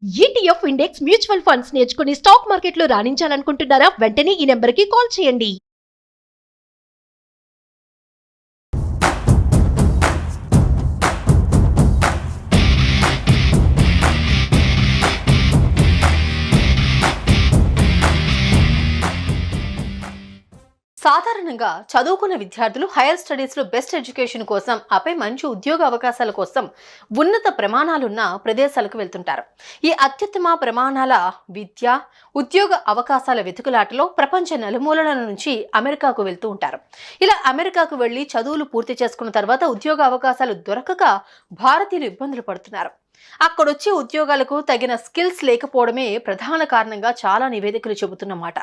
ETF index mutual funds నేర్చుకుని stock మార్కెట్లో రాణించాలనుకుంటున్నారా? వెంటనే ఈ నెంబర్కి కాల్ చేయండి. సాధారణంగా చదువుకున్న విద్యార్థులు హైయర్ స్టడీస్ లో బెస్ట్ ఎడ్యుకేషన్ కోసం ఆపై మంచి ఉద్యోగ అవకాశాల కోసం ఉన్నత ప్రమాణాలున్న ప్రదేశాలకు వెళ్తుంటారు. ఈ అత్యుత్తమ ప్రమాణాల విద్య ఉద్యోగ అవకాశాల వెతుకులాటలో ప్రపంచ నలుమూలల నుంచి అమెరికాకు వెళ్తూ ఉంటారు. ఇలా అమెరికాకు వెళ్లి చదువులు పూర్తి చేసుకున్న తర్వాత ఉద్యోగ అవకాశాలు దొరకక భారతీయులు ఇబ్బందులు పడుతున్నారు. అక్కడొచ్చే ఉద్యోగాలకు తగిన స్కిల్స్ లేకపోవడమే ప్రధాన కారణంగా చాలా నివేదికలు చెబుతున్నమాట.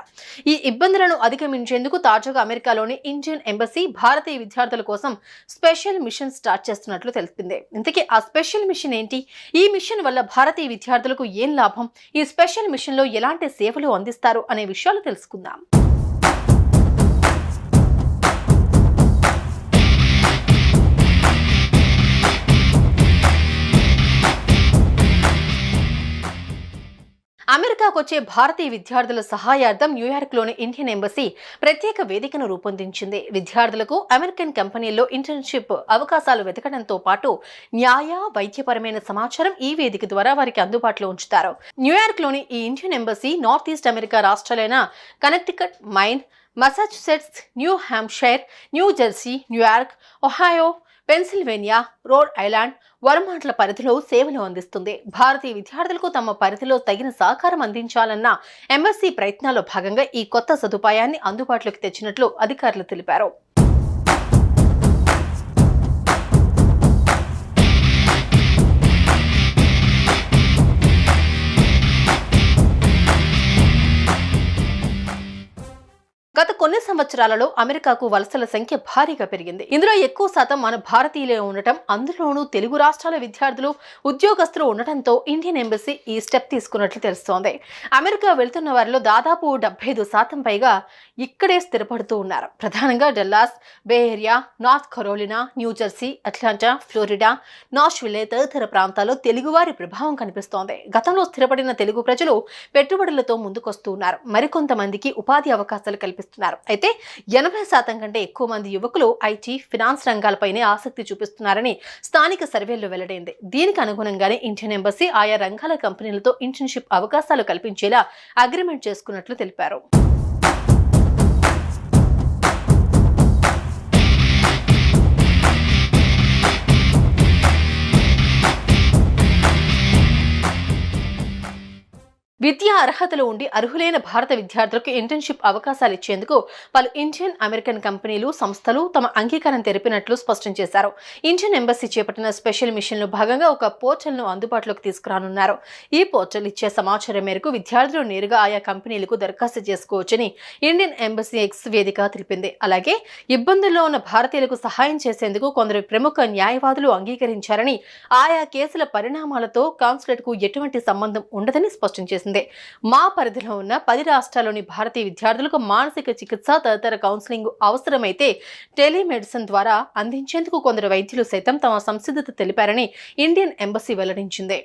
ఈ ఇబ్బందులను అధిగమించేందుకు తాజాగా అమెరికాలోని ఇండియన్ ఎంబసీ భారతీయ విద్యార్థుల కోసం స్పెషల్ మిషన్ స్టార్ట్ చేస్తున్నట్లు తెలిపింది. ఇంతకీ ఆ స్పెషల్ మిషన్ ఏంటి? ఈ మిషన్ వల్ల భారతీయ విద్యార్థులకు ఏం లాభం? ఈ స్పెషల్ మిషన్ లో ఎలాంటి సేవలు అందిస్తారు అనే విషయాలు తెలుసుకుందాం. అమెరికాకు వచ్చే భారతీయ విద్యార్థుల సహాయార్థం న్యూయార్క్లోని ఇండియన్ ఎంబసీ ప్రత్యేక వేదికను రూపొందించింది. విద్యార్థులకు అమెరికన్ కంపెనీల్లో ఇంటర్న్షిప్ అవకాశాలు వెతకడంతో పాటు న్యాయ వైద్యపరమైన సమాచారం ఈ వేదిక ద్వారా వారికి అందుబాటులో ఉంచుతారు. న్యూయార్క్లోని ఈ Indian embassy north east America రాష్ట్రాలైన Connecticut, Maine, Massachusetts, New Hampshire, New Jersey, New York, Ohio, Pennsylvania, Rhode Island, వర్మాంట్ల పరిధిలో సేవలు అందిస్తుంది. భారతీయ విద్యార్థులకు తమ పరిధిలో తగిన సహకారం అందించాలన్న ఎంబసీ ప్రయత్నాల్లో భాగంగా ఈ కొత్త సదుపాయాన్ని అందుబాటులోకి తెచ్చినట్లు అధికారులు తెలిపారు. గత కొన్ని సంవత్సరాలలో అమెరికాకు వలసల సంఖ్య భారీగా పెరిగింది. ఇందులో ఎక్కువ శాతం మన భారతీయులే ఉండటం, అందులోనూ తెలుగు రాష్ట్రాల విద్యార్థులు, ఉద్యోగస్తులు ఉండటంతో ఇండియన్ ఎంబసీ ఈ స్టెప్ తీసుకున్నట్లు తెలుస్తోంది. అమెరికా వెళ్తున్న వారిలో దాదాపు 75% పైగా ఇక్కడే స్థిరపడుతూ ఉన్నారు. ప్రధానంగా Dallas, Bay Area, North Carolina, New Jersey, Atlanta, Florida, Nashville తదితర ప్రాంతాల్లో తెలుగువారి ప్రభావం కనిపిస్తోంది. గతంలో స్థిరపడిన తెలుగు ప్రజలు పెట్టుబడులతో ముందుకొస్తూ ఉన్నారు. మరికొంతమందికి ఉపాధి అవకాశాలు కల్పిస్తున్నారు. అయితే 80% కంటే ఎక్కువ మంది యువకులు ఐటీ, ఫినాన్స్ రంగాలపైనే ఆసక్తి చూపిస్తున్నారని స్థానిక సర్వేల్లో వెల్లడైంది. దీనికి అనుగుణంగానే ఇండియన్ ఎంబసీ ఆయా రంగాల కంపెనీలతో ఇంటర్న్షిప్ అవకాశాలు కల్పించేలా అగ్రిమెంట్ చేసుకున్నట్లు తెలిపారు. విద్యా అర్హతలు ఉండి అర్హులైన భారత విద్యార్థులకు ఇంటర్న్షిప్ అవకాశాలు ఇచ్చేందుకు పలు ఇండియన్ అమెరికన్ కంపెనీలు, సంస్థలు తమ అంగీకారం తెలిపినట్లు స్పష్టం చేశారు. ఇండియన్ ఎంబసీ చేపట్టిన స్పెషల్ మిషన్ లో భాగంగా ఒక పోర్టల్ ను అందుబాటులోకి తీసుకురానున్నారు. ఈ పోర్టల్ ఇచ్చే సమాచారం మేరకు విద్యార్థులు నేరుగా ఆయా కంపెనీలకు దరఖాస్తు చేసుకోవచ్చని ఇండియన్ ఎంబసీ ఎక్స్ వేదిక తెలిపింది. అలాగే ఇబ్బందుల్లో ఉన్న భారతీయులకు సహాయం చేసేందుకు కొందరు ప్రముఖ న్యాయవాదులు అంగీకరించారని, ఆయా కేసుల పరిణామాలతో కాన్సులేట్ కు ఎటువంటి సంబంధం ఉండదని స్పష్టం చేసింది. మా పరిధిలో ఉన్న 10 రాష్ట్రాల్లోని భారతీయ విద్యార్థులకు మానసిక చికిత్స తదితర కౌన్సిలింగ్ అవసరమైతే టెలిమెడిసిన్ ద్వారా అందించేందుకు కొందరు వైద్యులు సైతం తమ సంసిద్ధత తెలిపారని ఇండియన్ ఎంబసీ వెల్లడించింది.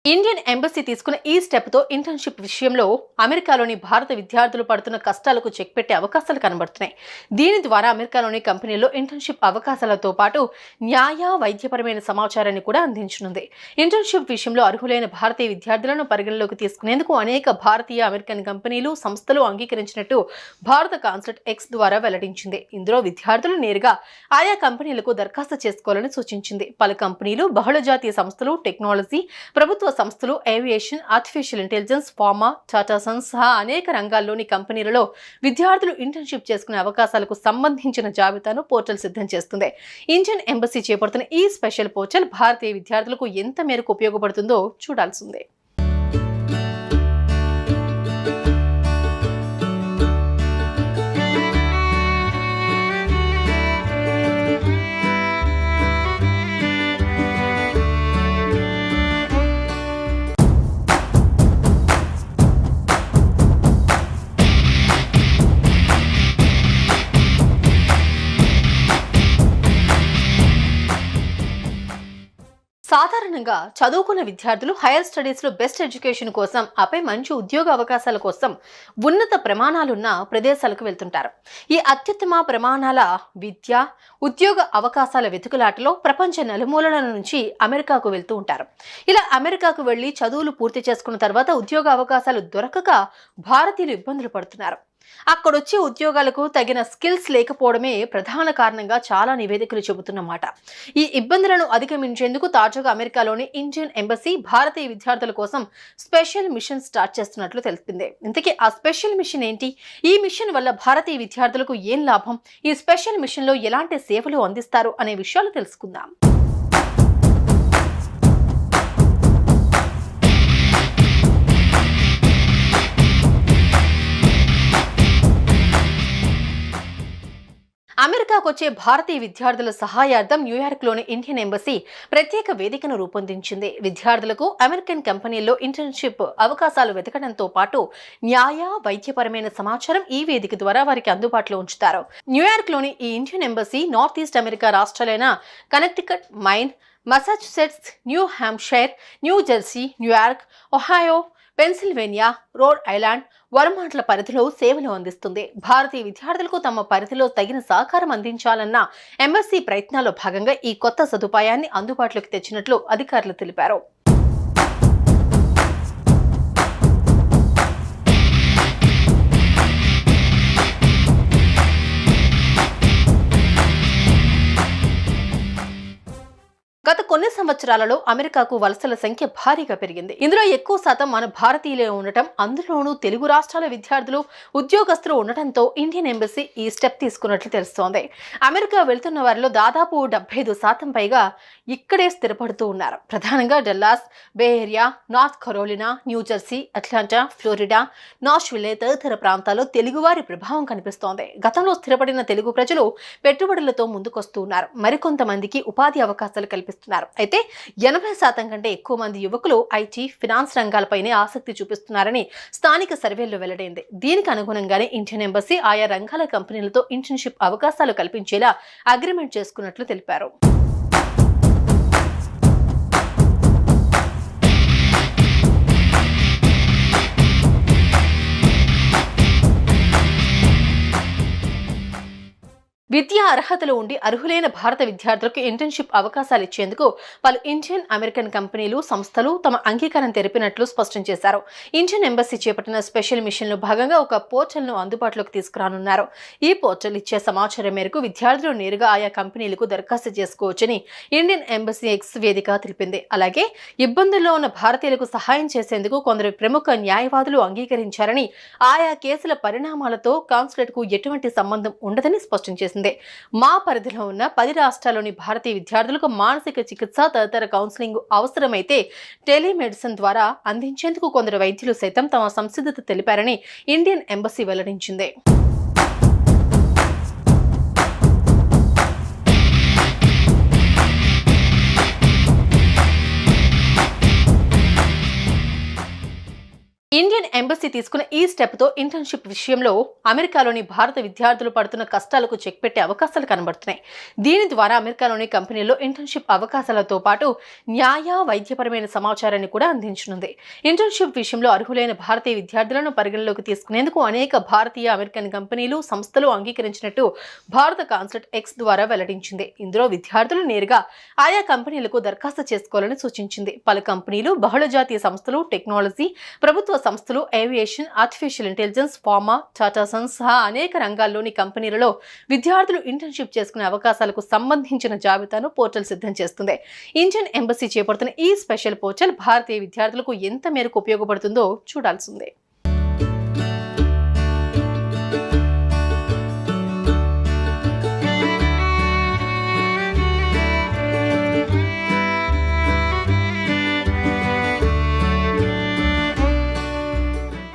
ఇండియన్ ఎంబసీ తీసుకున్న ఈ స్టెప్ తో ఇంటర్న్షిప్ విషయంలో అమెరికాలోని భారత విద్యార్థులు పడుతున్న కష్టాలకు చెక్ పెట్టే అవకాశాలు కనబడుతున్నాయి. దీని ద్వారా అమెరికాలోని కంపెనీల్లో ఇంటర్న్షిప్ అవకాశాలతో పాటు న్యాయ వైద్యపరమైన సమాచారాన్ని కూడా అందించనుంది. ఇంటర్న్షిప్ విషయంలో అర్హులైన భారతీయ విద్యార్థులను పరిగణలోకి తీసుకునేందుకు అనేక భారతీయ అమెరికన్ కంపెనీలు, సంస్థలు అంగీకరించినట్టు భారత కాన్సులేట్ ఎక్స్ ద్వారా వెల్లడించింది. ఇందులో విద్యార్థులు నేరుగా ఆయా కంపెనీలకు దరఖాస్తు చేసుకోవాలని సూచించింది. పలు కంపెనీలు, బహుళజాతీయ సంస్థలు, టెక్నాలజీ, ప్రభుత్వ సంస్థలు, aviation, artificial intelligence, pharma, Tata Sons సహా అనేక రంగాల్లోని కంపెనీలలో విద్యార్థులు ఇంటర్న్షిప్ చేసుకునే అవకాశాలకు సంబంధించిన జాబితాను పోర్టల్ సిద్ధం చేస్తుంది. ఇండియన్ ఎంబసీ చేపడుతున్న ఈ స్పెషల్ పోర్టల్ భారతీయ విద్యార్థులకు ఎంత మేరకు ఉపయోగపడుతుందో చూడాల్సిందే. సాధారణంగా చదువుకున్న విద్యార్థులు హైయర్ స్టడీస్లో బెస్ట్ ఎడ్యుకేషన్ కోసం ఆపై మంచి ఉద్యోగ అవకాశాల కోసం ఉన్నత ప్రమాణాలున్న ప్రదేశాలకు వెళ్తుంటారు. ఈ అత్యుత్తమ ప్రమాణాల విద్య ఉద్యోగ అవకాశాల వెతుకులాటలో ప్రపంచ నలుమూలల నుంచి అమెరికాకు వెళ్తూ ఉంటారు. ఇలా అమెరికాకు వెళ్లి చదువులు పూర్తి చేసుకున్న తర్వాత ఉద్యోగ అవకాశాలు దొరకక భారతీయులు ఇబ్బందులు పడుతున్నారు. అక్కడొచ్చే ఉద్యోగాలకు తగిన స్కిల్స్ లేకపోవడమే ప్రధాన కారణంగా చాలా నివేదికలు చెబుతున్నమాట. ఈ ఇబ్బందులను అధిగమించేందుకు తాజాగా అమెరికాలోని ఇండియన్ ఎంబసీ భారతీయ విద్యార్థుల కోసం స్పెషల్ మిషన్ స్టార్ట్ చేస్తున్నట్లు తెలిపింది. ఇంతకీ ఆ స్పెషల్ మిషన్ ఏంటి? ఈ మిషన్ వల్ల భారతీయ విద్యార్థులకు ఏం లాభం? ఈ స్పెషల్ మిషన్ లో ఎలాంటి సేవలు అందిస్తారు అనే విషయాలు తెలుసుకుందాం. అమెరికాకు వచ్చే భారతీయ విద్యార్థుల సహాయార్థం న్యూయార్క్లోని ఇండియన్ ఎంబసీ ప్రత్యేక వేదికను రూపొందించింది. విద్యార్థులకు అమెరికన్ కంపెనీల్లో ఇంటర్న్షిప్ అవకాశాలు వెతకడంతో పాటు న్యాయ వైద్యపరమైన సమాచారం ఈ వేదిక ద్వారా వారికి అందుబాటులో ఉంచుతారు. న్యూయార్క్లోని ఈ Indian embassy north east America రాష్ట్రాలైన Connecticut, Maine, Massachusetts, New Hampshire, New Jersey, New York, Ohio, Pennsylvania, Rhode Island, వర్మాంట్ల పరిధిలో సేవలు అందిస్తుంది. భారతీయ విద్యార్థులకు తమ పరిధిలో తగిన సహకారం అందించాలన్న ఎంబసీ ప్రయత్నాల్లో భాగంగా ఈ కొత్త సదుపాయాన్ని అందుబాటులోకి తెచ్చినట్లు అధికారులు తెలిపారు. గత కొన్ని సంవత్సరాలలో అమెరికాకు వలసల సంఖ్య భారీగా పెరిగింది. ఇందులో ఎక్కువ శాతం మన భారతీయులే ఉండటం, అందులోనూ తెలుగు రాష్ట్రాల విద్యార్థులు, ఉద్యోగస్తులు ఉండటంతో ఇండియన్ ఎంబసీ ఈ స్టెప్ తీసుకున్నట్లు తెలుస్తోంది. అమెరికా వెళ్తున్న వారిలో దాదాపు 75% పైగా ఇక్కడే స్థిరపడుతూ ఉన్నారు. ప్రధానంగా Dallas, Bay Area, North Carolina, New Jersey, Atlanta, Florida, Nashville తదితర ప్రాంతాల్లో తెలుగువారి ప్రభావం కనిపిస్తోంది. గతంలో స్థిరపడిన తెలుగు ప్రజలు పెట్టుబడులతో ముందుకొస్తూ ఉన్నారు. మరికొంతమందికి ఉపాధి అవకాశాలు కల్పిస్తున్నారు. అయితే 80% కంటే ఎక్కువ మంది యువకులు ఐటీ, ఫినాన్స్ రంగాలపైనే ఆసక్తి చూపిస్తున్నారని స్థానిక సర్వేల్లో వెల్లడైంది. దీనికి అనుగుణంగానే ఇండియన్ ఎంబసీ ఆయా రంగాల కంపెనీలతో ఇంటర్న్షిప్ అవకాశాలు కల్పించేలా అగ్రిమెంట్ చేసుకున్నట్లు తెలిపారు. విద్యా అర్హతలు ఉండి అర్హులైన భారత విద్యార్థులకు ఇంటర్న్షిప్ అవకాశాలు ఇచ్చేందుకు పలు ఇండియన్ అమెరికన్ కంపెనీలు, సంస్థలు తమ అంగీకారం తెలిపినట్లు స్పష్టం చేశారు. ఇండియన్ ఎంబసీ చేపట్టిన స్పెషల్ మిషన్లో భాగంగా ఒక పోర్టల్ను అందుబాటులోకి తీసుకురానున్నారు. ఈ పోర్టల్ ఇచ్చే సమాచారం మేరకు విద్యార్థులు నేరుగా ఆయా కంపెనీలకు దరఖాస్తు చేసుకోవచ్చని ఇండియన్ ఎంబసీ ఎక్స్ వేదిక తెలిపింది. అలాగే ఇబ్బందుల్లో ఉన్న భారతీయులకు సహాయం చేసేందుకు కొందరు ప్రముఖ న్యాయవాదులు అంగీకరించారని, ఆయా కేసుల పరిణామాలతో కాన్సులేట్కు ఎటువంటి సంబంధం ఉండదని స్పష్టం చేసింది. మా పరిధిలో ఉన్న 10 రాష్ట్రాల్లోని భారతీయ విద్యార్థులకు మానసిక చికిత్స తదితర కౌన్సిలింగ్ అవసరమైతే టెలిమెడిసిన్ ద్వారా అందించేందుకు కొందరు వైద్యులు సైతం తమ సంసిద్ధత తెలిపారని ఇండియన్ ఎంబసీ వెల్లడించింది. ఇండియన్ ఎంబసీ తీసుకున్న ఈ స్టెప్ తో ఇంటర్న్షిప్ విషయంలో అమెరికాలోని భారత విద్యార్థులు పడుతున్న కష్టాలకు చెక్ పెట్టే అవకాశాలు కనబడుతున్నాయి. దీని ద్వారా అమెరికాలోని కంపెనీల్లో ఇంటర్న్షిప్ అవకాశాలతో పాటు న్యాయ వైద్యపరమైన సమాచారాన్ని కూడా అందించనుంది. ఇంటర్న్షిప్ విషయంలో అర్హులైన భారతీయ విద్యార్థులను పరిగణలోకి తీసుకునేందుకు అనేక భారతీయ అమెరికన్ కంపెనీలు, సంస్థలు అంగీకరించినట్టు భారత కాన్సులేట్ ఎక్స్ ద్వారా వెల్లడించింది. ఇందులో విద్యార్థులు నేరుగా ఆయా కంపెనీలకు దరఖాస్తు చేసుకోవాలని సూచించింది. పలు కంపెనీలు, బహుళజాతీయ సంస్థలు, టెక్నాలజీ, ప్రభుత్వ సంస్థలు, aviation, artificial intelligence, pharma, Tata Sons సహా అనేక రంగాల్లోని కంపెనీలలో విద్యార్థులు ఇంటర్న్షిప్ చేసుకునే అవకాశాలకు సంబంధించిన జాబితాను పోర్టల్ సిద్ధం చేస్తుంది. ఇండియన్ ఎంబసీ చేపడుతున్న ఈ స్పెషల్ పోర్టల్ భారతీయ విద్యార్థులకు ఎంత మేరకు ఉపయోగపడుతుందో చూడాల్సిందే.